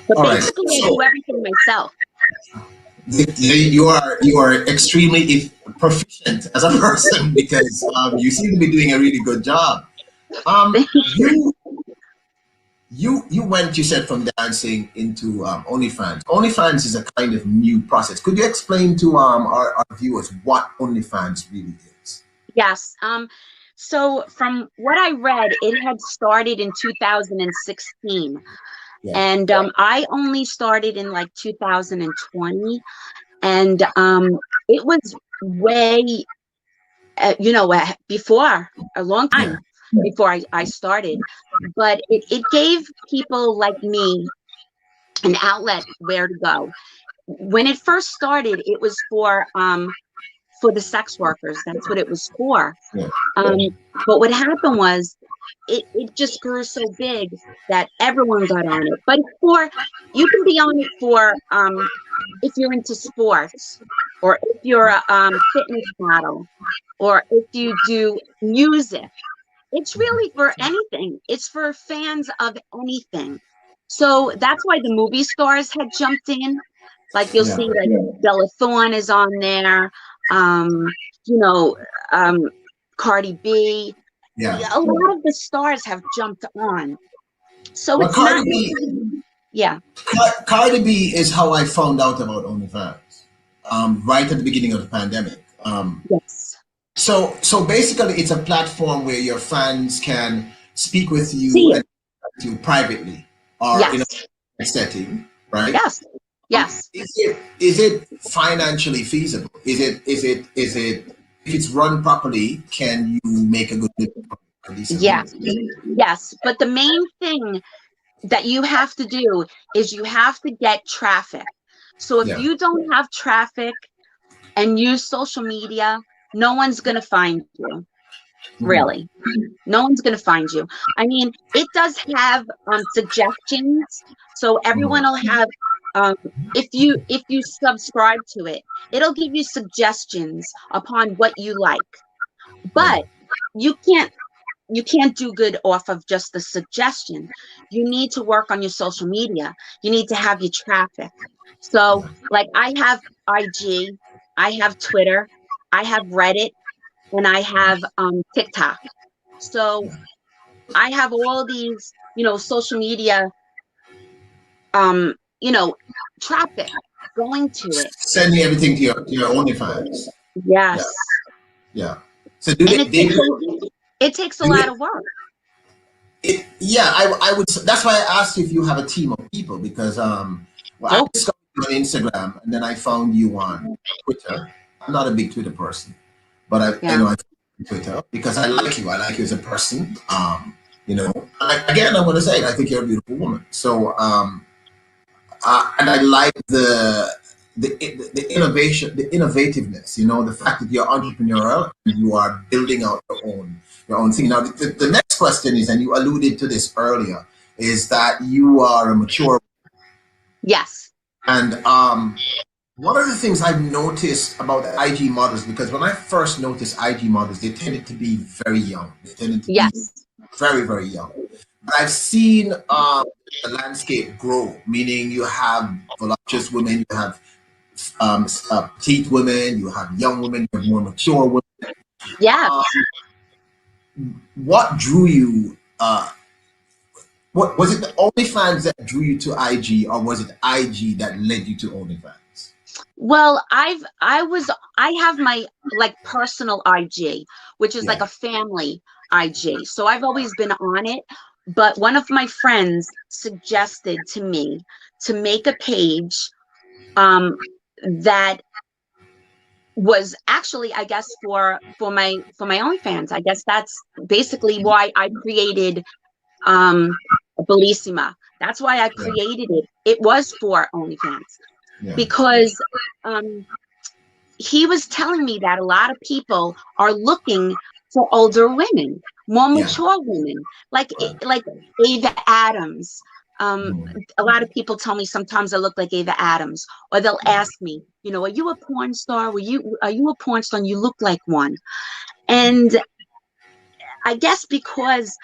But All right. basically, I So do everything myself. you are extremely proficient as a person because you seem to be doing a really good job. Thank you. You you went, you said, from dancing into OnlyFans. OnlyFans is a kind of new process. Could you explain to our viewers what OnlyFans really is? Yes. So from what I read, it had started in 2016, Yeah. and I only started in like 2020, and it was way, before a long Yeah. time before I started, but it gave people like me an outlet where to go. When it first started, it was for the sex workers. That's what it was for. Yeah. Um, but what happened was it just grew so big that everyone got on it. But you can be on it for if you're into sports, or if you're a fitness model, or if you do music. It's really for anything. It's for fans of anything. So that's why the movie stars had jumped in. Like you'll Yeah. see, like Bella Thorne is on there. Um, you know, um, Cardi B. Yeah. A lot of the stars have jumped on. So Well, it's not really, yeah. Cardi B is how I found out about OnlyFans. Right at the beginning of the pandemic. Yes. So basically, it's a platform where your fans can speak with See you you. and you privately or in Yes. a setting, right? Yes. Yes. Is it financially feasible? Is it if it's run properly, can you make a good living from it, a decent Yes. living? Yes. But the main thing that you have to do is you have to get traffic. So if Yeah. you don't have traffic and use social media, no one's going to find you. Mhm. Really. No one's going to find you. I mean, it does have suggestions. So everyone Mhm. will have, um, if you subscribe to it, it'll give you suggestions upon what you like. Yeah. But you can't do good off of just the suggestion. You need to work on your social media. You need to have your traffic. So, Yeah. like, I have IG, I have Twitter, I have Reddit, and I have TikTok. So Yeah. I have all these, social media, um, you know, traffic going to it. Sending everything to your OnlyFans. Yeah. Yes, Yeah. So do and they, they it takes a do lot they of work. yeah, I would. That's why I asked you if you have a team of people because well, I Oh, discovered you on Instagram and then I found you on Twitter. I'm not a big Twitter person, but I yeah. know I found you on Twitter because I like you. I like you as a person. Again, I want to say it, I think you're a beautiful woman. So and I like the innovation, the innovativeness. The fact that you're entrepreneurial and you are building out your own thing. Now, the next question is, and you alluded to this earlier, is that you are a mature. Yes. And one of the things I've noticed about the IG models, because when I first noticed IG models, they tended to be very young. They tended to be Yes. very, very young. But I've seen the landscape grow, meaning you have voluptuous women, you have petite women, you have young women, you have more mature women. Yes. Um, what drew you? What was it? The OnlyFans that drew you to IG, or was it IG that led you to OnlyFans? Well, I have my like personal IG, which is like Yeah, a family IG. So I've always been on it, but one of my friends suggested to me to make a page um that was actually, I guess, for my OnlyFans. I guess that's basically why I created Bellissima. That's why I yeah, created it. It was for OnlyFans yeah, because um he was telling me that a lot of people are looking for older women, more yeah. mature women, like Right. like Ava Adams. Um, Mhm. a lot of people tell me sometimes I look like Ava Adams, or they'll Yeah, ask me, are you a porn star? Are you a porn star? And you look like one. And I guess because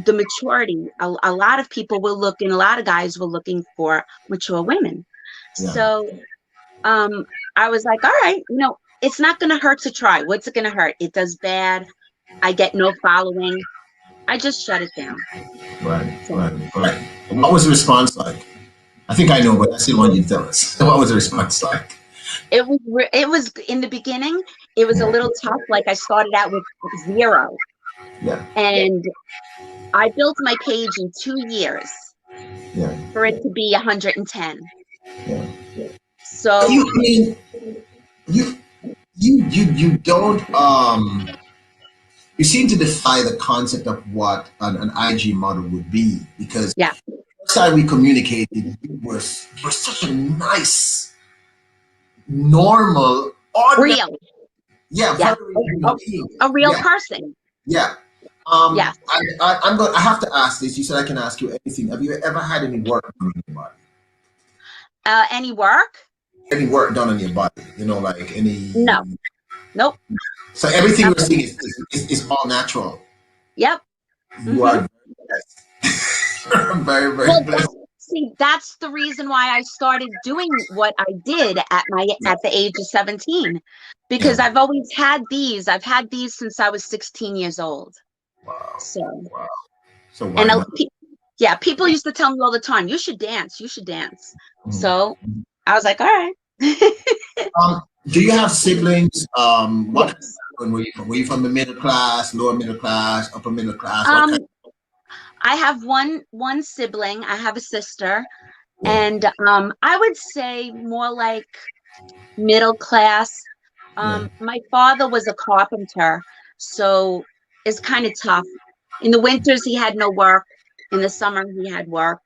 the maturity. A lot of people were looking, a lot of guys were looking for mature women. Yeah. So um, I was like, all right, it's not going to hurt to try. What's it going to hurt? It does bad. I get no following. I just shut it down. Right. So Right. Right. What was the response like? I think I know, but I still want you to tell us. What was the response like? it was in the beginning, it was a Yeah. little tough. Like I started out with 0, Yeah. and I built my page in 2 years Yeah. for it to be 110. Yeah. But So you, I mean, you, you don't, you seem to defy the concept of what an IG model would be, because yeah, first time we communicated, you were such a nice, normal, ordinary, real, yeah, yeah, very human being. a real Yeah, person. yeah. Yes. I'm going. I have to ask this. You said I can ask you anything. Have you ever had any work done on your body? Any work? Any work done on your body? You know, like any. No. Nope. So everything you're Nothing. seeing is all natural. Yep. You Hmm. are very blessed. I'm very, very Well, blessed. see, that's the reason why I started doing what I did at the age of 17, because Yeah. I've had these since I was 16 years old. Wow. So, Wow. So and why not? yeah, people used to tell me all the time, you should dance, you should dance. Mm. So I was like, all right. Do you have siblings? What kind of Yes. background were you from? Were you from the middle class, lower middle class, upper middle class? What kind? Um, I have one sibling. I have a sister, Yeah. and I would say more like middle class. Yeah. My father was a carpenter, so it's kind of tough. In the winters, he had no work. In the summer, he had work.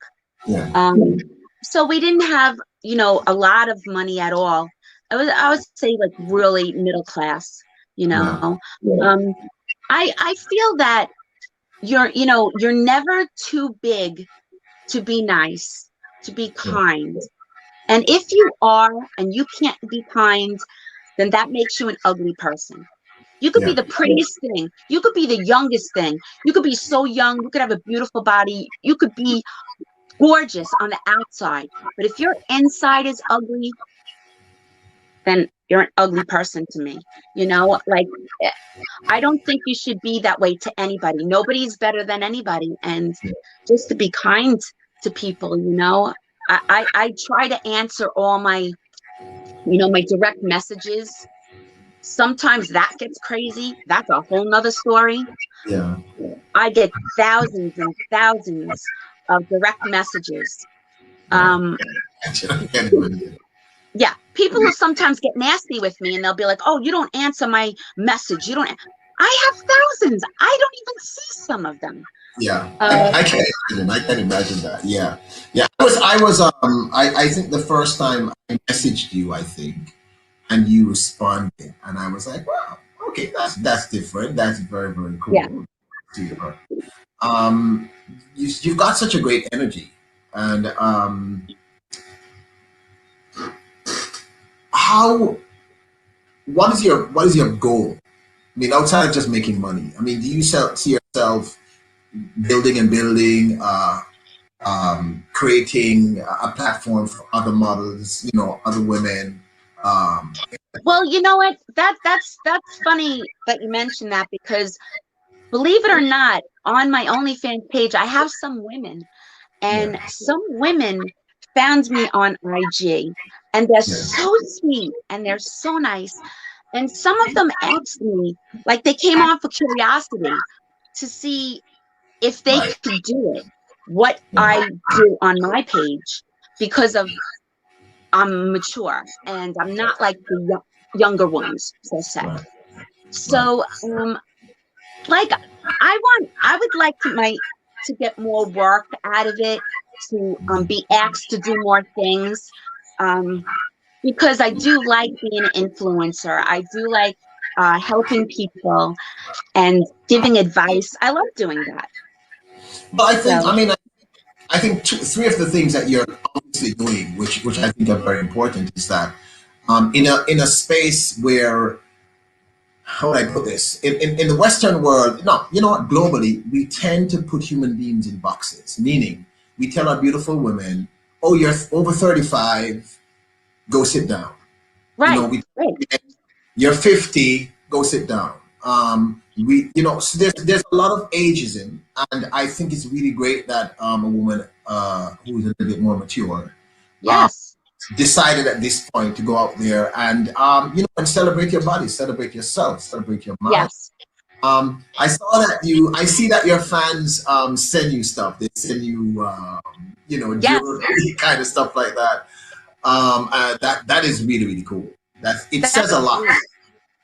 Yeah. Um, so we didn't have, a lot of money at all. I would say like really middle class, you Yeah. know. Um, I feel that you're never too big to be nice, to be Yeah. kind. And if you are and you can't be kind, then that makes you an ugly person. You could be Yeah. the prettiest thing. You could be the youngest thing. You could be so young. You could have a beautiful body. You could be gorgeous on the outside. But if your inside is ugly, then you're an ugly person to me. Like eh, I don't think you should be that way to anybody. Nobody's better than anybody. And just to be kind to people, I try to answer all my direct messages. Sometimes that gets crazy. That's a whole nother story. Yeah. I get thousands and thousands of direct messages. Yeah. Um, I can't imagine. yeah, people will sometimes get nasty with me and they'll be like, oh, you don't answer my message. You don't. I have thousands. I don't even see some of them. Yeah, Uh, I can't imagine. I can imagine that. Yeah, yeah. I think the first time I messaged you, I think, and you responded, and I was like, wow, okay, that's different. That's very, very yeah. cool. To her. Um, you've got such a great energy, and how? What is your goal? I mean, outside of just making money, I mean, do you see yourself building and building? Creating a platform for other models, other women. Um, Well, you know what? That's funny that you mentioned that, because believe it or not, on my OnlyFans page, I have some women, yeah, and some women found me on IG, and they're yeah, so sweet and they're so nice. And some of them asked me, like they came on for curiosity to see if they right, could do it, what yeah, I do on my page, because of I'm mature and I'm not like the younger ones, per se. right, right, So, like I would like to get more work out of it, to be asked to do more things, um, because I do like being an influencer. I do like helping people and giving advice. I love doing that. but So, I think three of the things that you're obviously doing, which I think are very important, is that in a space where how would I put this? In the Western world, no, you know what? Globally, we tend to put human beings in boxes, meaning we tell our beautiful women, "Oh, you're over 35, go sit down." You know, Right, we right. you're 50, go sit down. So there's a lot of ageism, and I think it's really great that a woman who's a little bit more mature um, Yes, decided at this point to go out there and and celebrate your body, celebrate yourself, celebrate your mind. yes, I see that your fans send you stuff. They send you yes. jewelry kind of stuff like that. That is really really cool. It says That's a lot. sweet.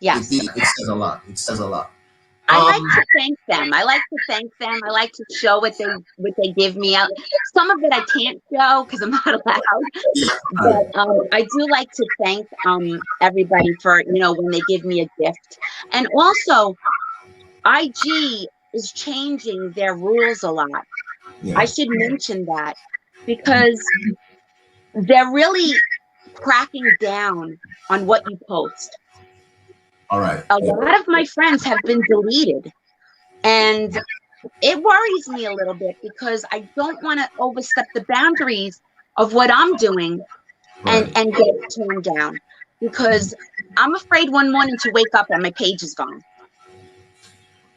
Yes. It says a lot. It says a lot. I like Um, to thank them. I like to thank them. I like to show what they give me. Some of it I can't show because I'm not allowed. yeah, But I do like to thank everybody for when they give me a gift. And also, IG is changing their rules a lot. I yeah. should mention that because they're really cracking down on what you post. All right. A Yeah. lot of my friends have been deleted, and it worries me a little bit because I don't want to overstep the boundaries of what I'm doing and Right. get torn down because I'm afraid one morning to wake up and my page is gone.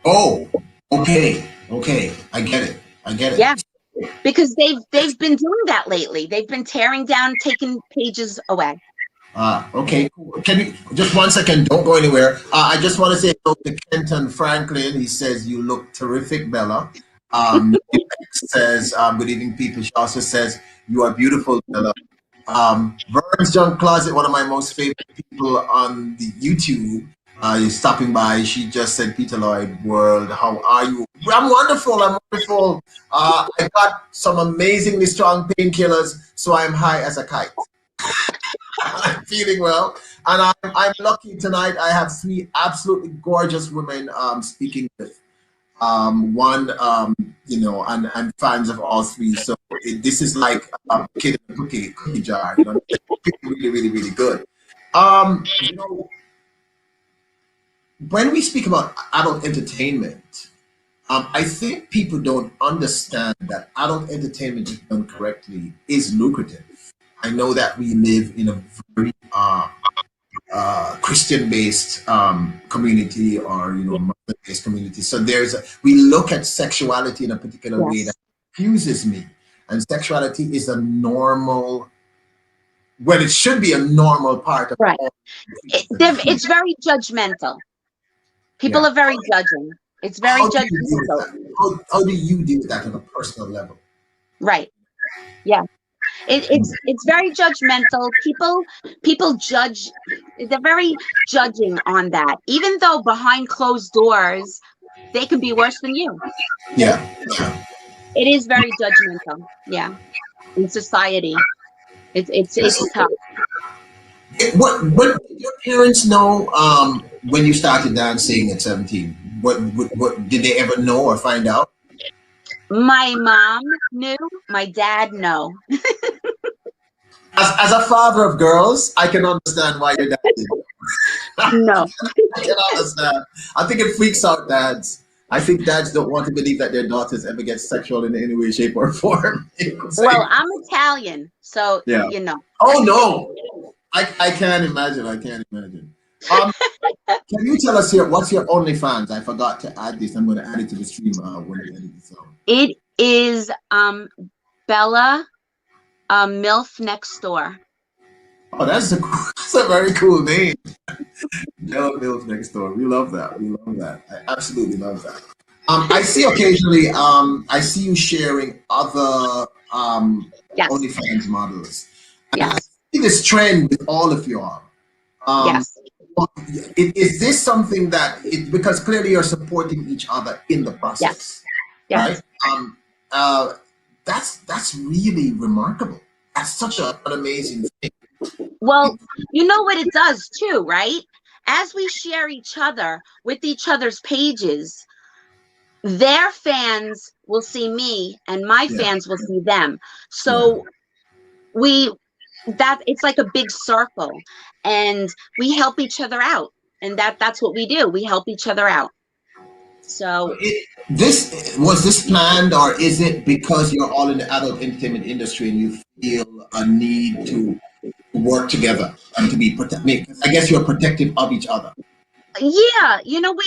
Oh, okay. Okay. I get it. I get Yeah, it. because they've been doing that lately. They've been tearing down, taking pages away. Okay. Cool. Can you just 1 second? Don't go anywhere. I just want to say hello to Kenton Franklin. He says you look terrific, Bella. Says good evening, people. She also says you are beautiful, Bella. Vern's Junk Closet, one of my most favorite people on the YouTube, is stopping by. She just said, "Peter Lloyd World, how are you?" I'm wonderful. I'm wonderful. I got some amazingly strong painkillers, so I'm high as a kite. I'm feeling well, and I'm lucky tonight. I have three absolutely gorgeous women speaking with. One, and I'm fans of all three. So this is like a kid in a cookie jar. Really, really, really good. Um, you know, when we speak about adult entertainment, I think people don't understand that adult entertainment, if done correctly, is lucrative. I know that we live in a very Christian-based community or Muslim-based community. So we look at sexuality in a particular way that Yes, confuses me. And sexuality is a normal, well, it should be a normal part of right. all. It's very judgmental. People Yeah. are very judging. It's very How do you deal with judgmental. that? How do you deal with that on a personal level? Right. Yeah. It's very judgmental. People judge. They're very judging on that. Even though behind closed doors, they can be worse than you. Yeah. Yeah. It is very judgmental. Yeah. In society, it's tough. What did your parents know when you started dancing at 17? What did they ever know or find out? My mom knew. My dad no. As a father of girls, I can understand why your dad did. No. I can understand. I think it freaks out dads. I think dads don't want to believe that their daughters ever get sexual in any way, shape, or form. Well, I'm Italian, so Yeah. you know. Oh no, I can't imagine. I can't imagine. Um, can you tell us here what's your OnlyFans? I forgot to add this. I'm going to add it to the stream when we edit this out. It is Bella MILF next door. Oh, that's a very cool name. Yellow Bills next door. We love that. We love that. I absolutely love that. I see occasionally. I see you sharing other Yes. OnlyFans models, and I Yes. see this trend with all of y'all. Um, Yes. is this something that because clearly you're supporting each other in the Yes. process, right? Yes. Uh, that's really remarkable. That's such an amazing thing. Well, you know what it does too, right? As we share each other with each other's pages, their fans will see me and my Yeah, fans will see them. yeah, So we that it's like a big circle and we help each other out. and that's what we do. We help each other out. So This planned, or is it because you're all in the adult entertainment industry and you feel a need to work together and to be protect? I guess you're protective of each other. yeah, you know, we